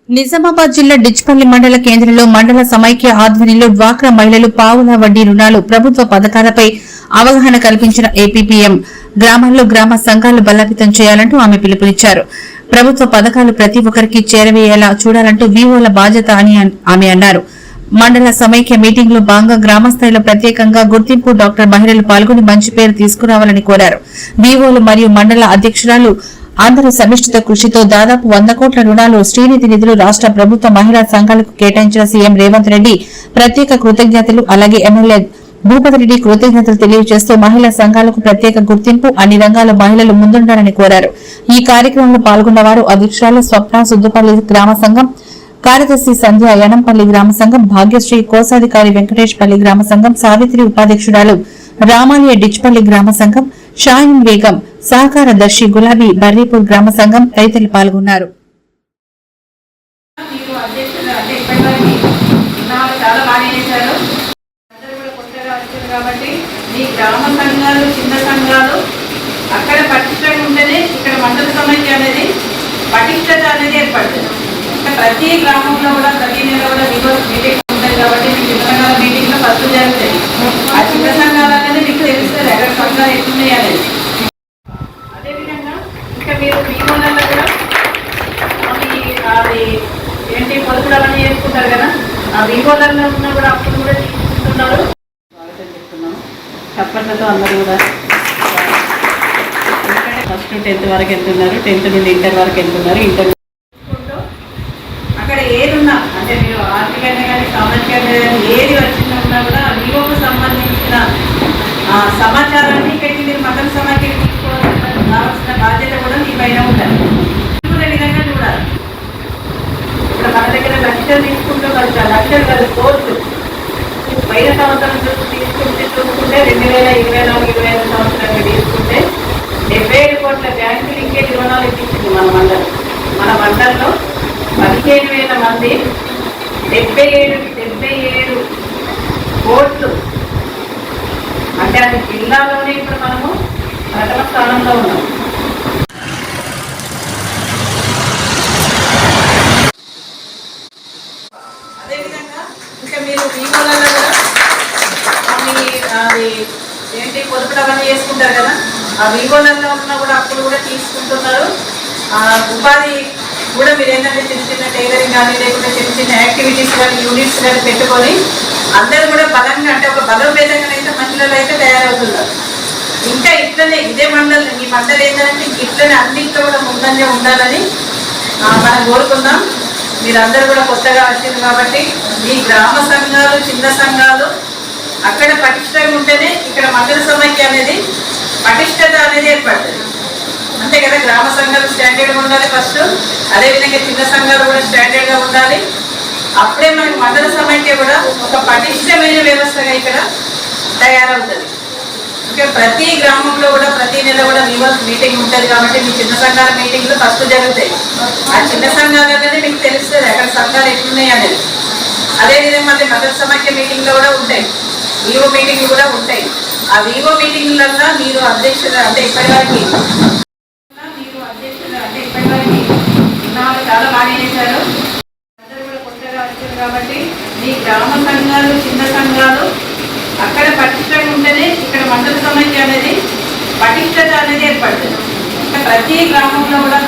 నిజామాబాద్ జిల్లా డిచ్పల్లి మండల కేంద్రంలో మండల సమైక్య ఆధ్వర్యంలో డ్వాక్రా మహిళలు పావుల వడ్డీ రుణాలు ప్రభుత్వ పథకాలపై అవగాహన కల్పించిన ఏపీపీఎం గ్రామాల్లో గ్రామ సంఘాలు బలోపేతం చేయాలంటూ ఆమె పిలుపునిచ్చారు. ప్రభుత్వ పథకాలు ప్రతి ఒక్కరికి చేరవేయేలా చూడాలంటూ వీవోల బాధ్యత అని ఆమె అన్నారు. మండల సమైక్య మీటింగ్ లో భాగంగా గ్రామస్థాయిలో ప్రత్యేకంగా గుర్తింపు డాక్టర్ మహిళలు పాల్గొని మంచి పేరు తీసుకురావాలని కోరారు. వీవోలు మరియు మండల అధ్యక్షురాలు అందరూ సమిష్టిత కృషితో దాదాపు 100 కోట్ల రుణాలు శ్రీనిధి నిధులు రాష్ట్ర ప్రభుత్వ మహిళా సంఘాలకు కేటాయించిన సీఎం రేవంత్ రెడ్డి ప్రత్యేక కృతజ్ఞతలు, అలాగే ఎమ్మెల్యే భూపతి రెడ్డి కృతజ్ఞతలు తెలియజేస్తూ మహిళా సంఘాలకు ప్రత్యేక గుర్తింపు, అన్ని రంగాల మహిళలు ముందుండాలని కోరారు. ఈ కార్యక్రమంలో పాల్గొన్న వారు అధ్యక్షురాలు స్వప్న సుద్దుపల్లి గ్రామ సంఘం కార్యదర్శి సంధ్య యనంపల్లి గ్రామ సంఘం, భాగ్యశ్రీ కోశాధికారి వెంకటేశ్పల్లి గ్రామ సంఘం, సావిత్రి ఉపాధ్యక్షురాలు రామాలయ డిచ్పల్లి గ్రామ సంఘం, షాయిన్ బేగం సహకార దర్శి గులాబీ బర్రీపూర్ గ్రామ సంఘం తదితరులు పాల్గొన్నారు. అక్కడ పటిష్టంగా ఉంటేనే ఇక్కడ మండల సమైక్య అనేది పటిష్టత అనేది ఏర్పడుతుంది. ప్రతి గ్రామంలో కూడా ప్రతి నెల కూడా మీటింగ్ ఉంటుంది కాబట్టి మీ చిన్న సంఘాల మీటింగ్ లో ఫస్ట్ జరుగుతాయి. ఆ చిన్న సంఘాలు అనేది మీకు తెలుస్తుంది ఎక్కడ సంఘాలు ఎట్లున్నాయి అనేది. అదేవిధంగా ఇంకా మీరు మీ ఊళ్ళల్లో కూడా అది ఏంటి పొదుపులు అవన్నీ చేసుకుంటారు కదా, ఆ వీవోలలో ఉన్నా కూడా అప్పుడు కూడా తీసుకుంటున్నారు. చెప్తున్నాం తప్పట్లతో అందరూ కూడా ఫస్ట్ 10th వరకు వెళ్తున్నారు, 10th నుండి ఇంటర్ వరకు వెళ్తున్నారు. ఇంటర్ అక్కడ ఏది ఉన్నా అంటే మీరు ఆర్థికంగా కానీ సామాజికంగా కానీ ఏది వచ్చినా ఉన్నా కూడా వీవోకు సంబంధించిన సమాచారాన్ని ఇక్కడికి మీరు మండల సమాఖ్యకి తీసుకోవాల్సిన కావాల్సిన బాధ్యత కూడా మీ పైన ఉంటుంది. తీసుకునే విధంగా చూడాలి. ఇప్పుడు మన దగ్గర లక్షలు తీసుకుంటూ లక్షలు కాదు కోర్టు పైన సంవత్సరం చూసుకుంటే 2024-25 సంవత్సరానికి తీసుకుంటే 77 కోట్ల బ్యాంకు లింకేజ్ రుణాలు ఇప్పించింది మన మండలం. మన మండలంలో 15,000 మంది 77 కోట్లు అంటే అది జిల్లాలోనే ఇప్పుడు మనము ప్రథమ స్థానంలో ఉన్నాం. అదేవిధంగా ఇంకా మీరు వీవోలలో కూడా అది ఏంటి పొదుపులు అవన్నీ చేసుకుంటారు కదా, ఆ వీవోలలో ఉన్నా కూడా అప్పుడు కూడా తీసుకుంటున్నారు. ఉపాధి కూడా మీరు ఏంటంటే చిన్న చిన్న టైలరింగ్ కానీ లేకుంటే చిన్న చిన్న యాక్టివిటీస్ కానీ యూనిట్స్ కానీ పెట్టుకొని అందరూ కూడా బలంగా అంటే ఒక బలోపేతంగా అయితే మహిళలు అయితే తయారవుతున్నారు. ఇంకా ఇట్లనే ఇదే మండలి మీ మండలి ఏంటంటే ఇట్లనే అన్నింటిలో కూడా ముందంగా ఉండాలని మనం కోరుకుందాం. మీరందరూ కూడా కొత్తగా వచ్చింది కాబట్టి మీ గ్రామ సంఘాలు చిన్న సంఘాలు అక్కడ పటిష్టంగా ఉంటేనే ఇక్కడ మండల సమైక్య అనేది పటిష్టత అనేది ఏర్పడుతుంది. అంతే కదా, గ్రామ సంఘాలు స్టాండర్డ్గా ఉండాలి ఫస్ట్, అదేవిధంగా చిన్న సంఘాలు కూడా స్టాండర్డ్గా ఉండాలి. అప్పుడే మనకి మండల సమైక్య కూడా ఒక పటిష్టమైన వ్యవస్థగా ఇక్కడ తయారవుతుంది. ఇంకా ప్రతి గ్రామంలో కూడా ప్రతి నెల కూడా మీటింగ్ ఉంటుంది కాబట్టి మీ చిన్న సంఘాల మీటింగ్లు ఫస్ట్ జరుగుతాయి. ఆ చిన్న సంఘాలు అనేది మీకు తెలుస్తుంది అక్కడ సంఘాలు ఎట్లున్నాయి అనేది. అదేవిధంగా మళ్ళీ మండల సమైక్య మీటింగ్లో కూడా ఉంటాయి, వీవో మీటింగ్లు కూడా ఉంటాయి. ఆ వీవో మీటింగ్లల్లో మీరు అధ్యక్షులు అంటే ఇప్పటివరకు చాలా బాగా చేశారు. అందరూ కూడా కొత్తగా వచ్చారు కాబట్టి మీ గ్రామ సంఘాలు చిన్న సంఘాలు అక్కడ పటిష్టంగా ఉంటేనే ఇక్కడ మండల సమైక్య అనేది పటిష్టత అనేది ఏర్పడుతుంది. ప్రతి గ్రామంలో కూడా